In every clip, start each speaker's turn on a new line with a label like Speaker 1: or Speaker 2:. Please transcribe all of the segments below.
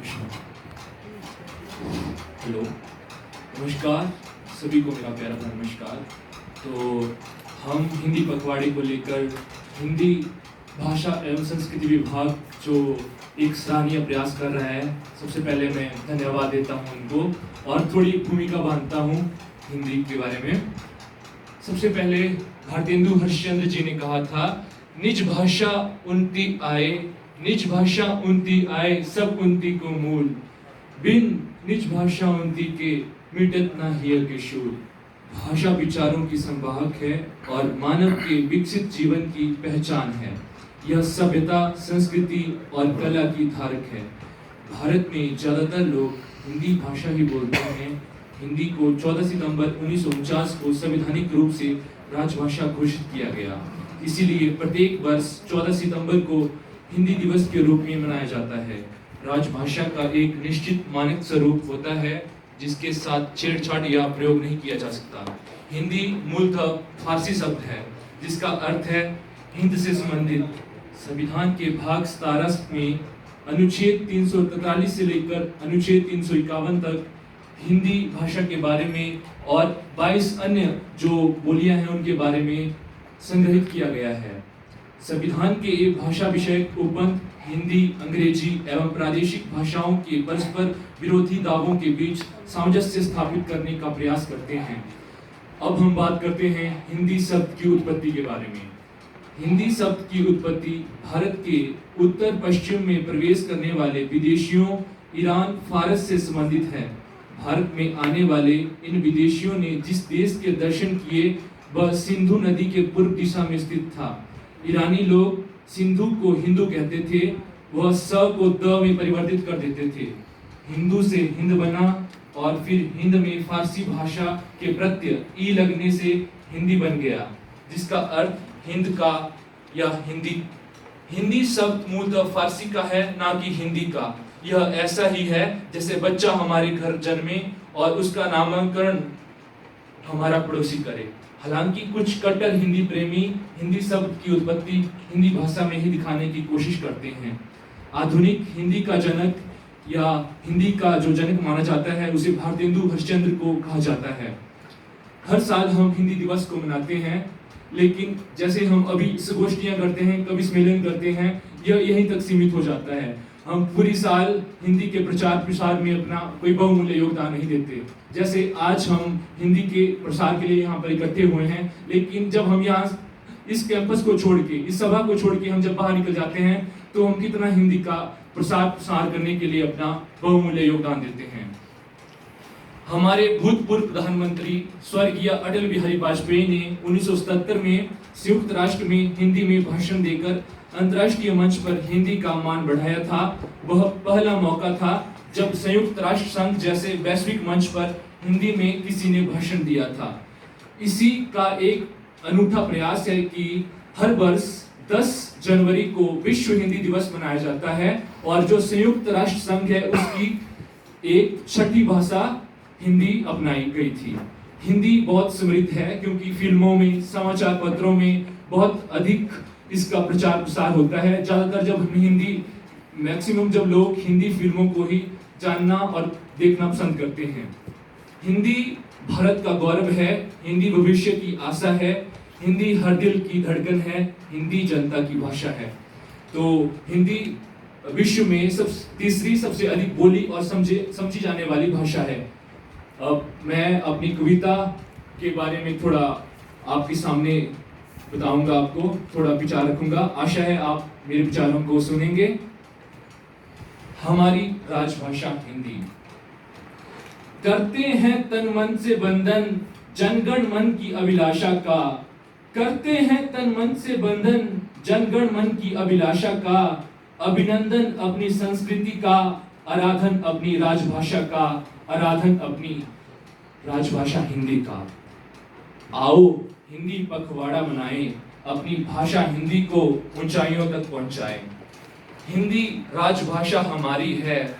Speaker 1: Hello, नमस्कार सभी को, मेरा प्यारा नमस्कार। तो हम हिंदी पखवाड़े को लेकर हिंदी भाषा एवं संस्कृति विभाग जो एक सराहनीय प्रयास कर रहा है, सबसे पहले मैं धन्यवाद देता हूं उनको और थोड़ी भूमिका बांधता हूं हिंदी के बारे में। सबसे पहले भारतेंदु हरिश्चंद्र जी ने कहा था, निज भाषा उन्नति आए, निज भाषा उन्नति आए, सब उन्नति को मूल, बिन निज भाषा उन्नति के मिटत ना हिय के शूल। भाषा विचारों की संवाहक है और मानव के विकसित जीवन की पहचान है। यह सभ्यता, संस्कृति और कला की धारक है। भारत में ज्यादातर लोग हिंदी भाषा ही बोलते हैं। हिंदी को 14 सितंबर 1949 को संवैधानिक रूप से राजभाषा घोषित किया गया। इसीलिए प्रत्येक वर्ष 14 सितंबर को हिंदी दिवस के रूप में मनाया जाता है। राजभाषा का एक निश्चित मानक स्वरूप होता है जिसके साथ छेड़छाड़ या प्रयोग नहीं किया जा सकता। हिंदी मूलतः फारसी शब्द है जिसका अर्थ है हिंद से संबंधित। संविधान के भाग 17 में अनुच्छेद 343 से लेकर अनुच्छेद 351 तक हिंदी भाषा के बारे में और 22 अन्य जो बोलियां हैं उनके बारे में संग्रहित किया गया है। संविधान के एक भाषा विषयक उपबंध हिंदी, अंग्रेजी एवं प्रादेशिक भाषाओं के परस्पर विरोधी दावों के बीच सामंजस्य स्थापित करने का प्रयास करते हैं। अब हम बात करते हैं हिंदी शब्द की उत्पत्ति के बारे में। हिंदी शब्द की उत्पत्ति भारत के उत्तर पश्चिम में प्रवेश करने वाले विदेशियों ईरान, फारस से संबंधित है। भारत में आने वाले इन विदेशियों ने जिस देश के दर्शन किए वह सिंधु नदी के पूर्व दिशा में स्थित था। ईरानी लोग सिंधु को हिंदू कहते थे, वह स को द में परिवर्तित कर देते थे। हिंदू से हिंद बना और फिर हिंद में फारसी भाषा के प्रत्यय ई लगने से हिंदी बन गया, जिसका अर्थ हिंद का या हिंदी। हिंदी शब्द मूलतः फारसी का है, ना कि हिंदी का। यह ऐसा ही है जैसे बच्चा हमारे घर जन्मे और उसका नामकरण हमारा पड़ोसी करे। हालांकि कुछ कट्टर हिंदी प्रेमी हिंदी शब्द की उत्पत्ति हिंदी भाषा में ही दिखाने की कोशिश करते हैं। आधुनिक हिंदी का जनक या हिंदी का जो जनक माना जाता है उसे भारतेंदु हरिश्चंद्र को कहा जाता है। हर साल हम हिंदी दिवस को मनाते हैं, लेकिन जैसे हम अभी गोष्ठियां करते हैं, कवि सम्मेलन करते हैं, यह यहीं तक सीमित हो जाता है। हम पूरी साल हिंदी के प्रचार प्रसार में अपना कोई बहुमूल्य योगदान नहीं देते। जैसे आज हम हिंदी के प्रसार के लिए यहाँ पर इकट्ठे हुए हैं, लेकिन जब हम यहाँ इस कैंपस को छोड़ के, इस सभा को छोड़ के हम जब बाहर निकल जाते हैं तो हम कितना हिंदी का प्रसार प्रसार करने के लिए अपना बहुमूल्य योगदान देते हैं। हमारे भूतपूर्व प्रधानमंत्री स्वर्गीय अटल बिहारी वाजपेयी ने 1977 में संयुक्त राष्ट्र में हिंदी में भाषण देकर अंतर्राष्ट्रीय मंच पर हिंदी का मान बढ़ाया था। वह पहला मौका था जब संयुक्त राष्ट्र संघ जैसे वैश्विक मंच पर हिंदी में किसी ने भाषण दिया था। इसी का एक अनूठा प्रयास है कि हर वर्ष 10 जनवरी को विश्व हिंदी दिवस मनाया जाता है और जो संयुक्त राष्ट्र संघ है उसकी एक छठी भाषा हिंदी अपनाई गई थी। हिंदी बहुत समृद्ध है क्योंकि फिल्मों में, समाचार पत्रों में बहुत अधिक इसका प्रचार प्रसार होता है। ज्यादातर जब हम हिंदी, मैक्सिमम जब लोग हिंदी फिल्मों को ही जानना और देखना पसंद करते हैं। हिंदी भारत का गौरव है, हिंदी भविष्य की आशा है, हिंदी हर दिल की धड़कन है, हिंदी जनता की भाषा है। तो हिंदी विश्व में तीसरी सबसे अधिक बोली और समझी जाने वाली भाषा है। अब मैं अपनी कविता के बारे में थोड़ा आपके सामने बताऊंगा, आपको थोड़ा विचार रखूंगा। आशा है आप मेरे विचारों को सुनेंगे। हमारी राजभाषा हिंदी। करते हैं तन मन से बंधन जनगण मन की अभिलाषा का, करते हैं तन मन से बंधन जनगण मन की अभिलाषा का, अभिनंदन अपनी संस्कृति का, आराधन अपनी राजभाषा का, आराधन अपनी राजभाषा हिंदी का। आओ हिंदी पखवाड़ा मनाएं, अपनी भाषा हिंदी को ऊंचाइयों तक पहुंचाएं। हिंदी राजभाषा हमारी है,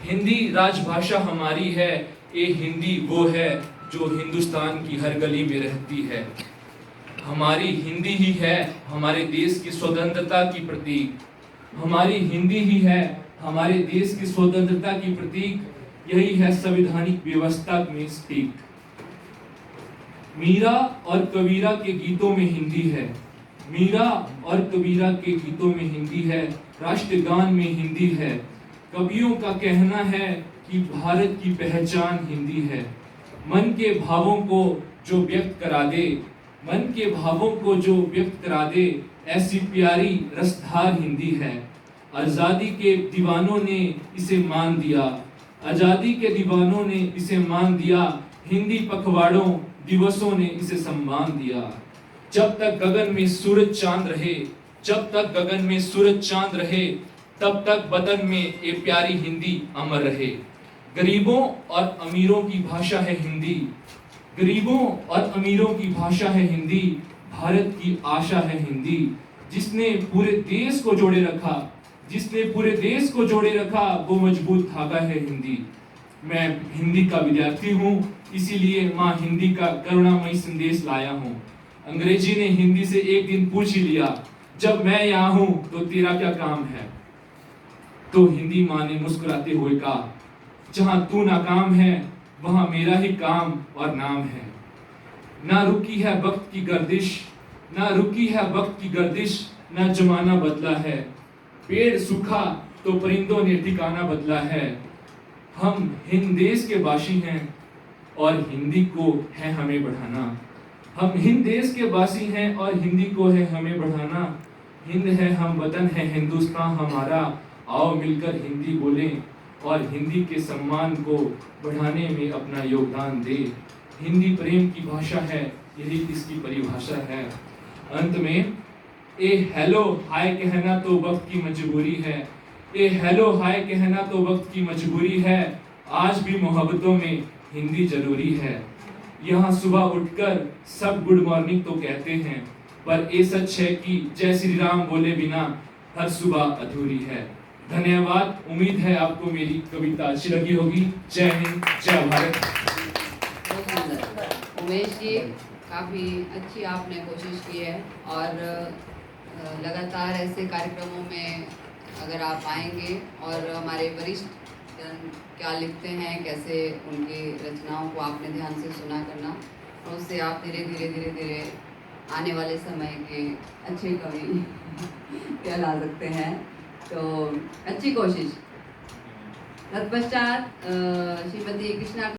Speaker 1: हिंदी राजभाषा हमारी है। ये हिंदी वो है जो हिंदुस्तान की हर गली में रहती है। हमारी हिंदी ही है हमारे देश की स्वतंत्रता की प्रतीक। हमारी हिंदी ही है हमारे देश की स्वतंत्रता की प्रतीक यही है संवैधानिक व्यवस्था में स्पीक। मीरा और कबीरा के गीतों में हिंदी है, मीरा और कबीरा के गीतों में हिंदी है, राष्ट्रगान में हिंदी है। कवियों का कहना है कि भारत की पहचान हिंदी है। मन के भावों को जो व्यक्त करा दे, मन के भावों को जो व्यक्त करा दे, ऐसी प्यारी रसधार हिंदी है। आजादी के दीवानों ने इसे मान दिया, आजादी के दीवानों ने इसे मान दिया, हिंदी पखवाड़ों दिवसों ने इसे सम्मान दिया। जब तक गगन में सूरज चांद रहे, जब तक गगन में सूरज चांद रहे, तब तक वतन में ये प्यारी हिंदी अमर रहे। गरीबों और अमीरों की भाषा है हिंदी, गरीबों और अमीरों की भाषा है हिंदी, भारत की आशा है हिंदी। जिसने पूरे देश को जोड़े रखा, जिसने पूरे देश को जोड़े रखा, वो मजबूत धागा है हिंदी। मैं हिंदी का विद्यार्थी हूँ, इसीलिए माँ हिंदी का करुणामयी संदेश लाया हूँ। अंग्रेजी ने हिंदी से एक दिन पूछ ही लिया, जब मैं यहाँ हूँ तो तेरा क्या काम है? तो हिंदी माँ ने मुस्कुराते हुए कहा, जहाँ तू नाकाम है वहाँ मेरा ही काम और नाम है। ना रुकी है वक्त की गर्दिश, ना रुकी है वक्त की गर्दिश, ना जमाना बदला है। पेड़ सूखा तो परिंदों ने ठिकाना बदला है। हम हिंद देश के वासी हैं और हिंदी को है हमें बढ़ाना। हम हिंद देश के वासी हैं और हिंदी को है हमें बढ़ाना। हिंद है हम वतन है हिंदुस्तान हमारा, आओ मिलकर हिंदी बोलें और हिंदी के सम्मान को बढ़ाने में अपना योगदान दे। हिंदी प्रेम की भाषा है, यही इसकी परिभाषा है। अंत में ए हेलो हाय कहना तो वक्त की मजबूरी है, ए हेलो हाय कहना तो वक्त की मजबूरी है। आज भी मोहब्बतों में हिंदी जरूरी है। यहाँ सुबह उठकर सब गुड मॉर्निंग तो कहते हैं, पर ये सच है कि जय श्री राम बोले बिना हर सुबह अधूरी है। धन्यवाद। उम्मीद है आपको मेरी कविता अच्छी लगी होगी। जय हिंद, जय भारत।
Speaker 2: उमेश जी, काफ़ी अच्छी आपने कोशिश की है और लगातार ऐसे कार्यक्रमों में अगर आप आएंगे और हमारे वरिष्ठ क्या लिखते हैं, कैसे उनकी रचनाओं को आपने ध्यान से सुना करना, तो उससे आप धीरे धीरे आने वाले समय के अच्छे कवि कहला सकते हैं। तो अच्छी कोशिश। तत्पश्चात श्रीमती कृष्णा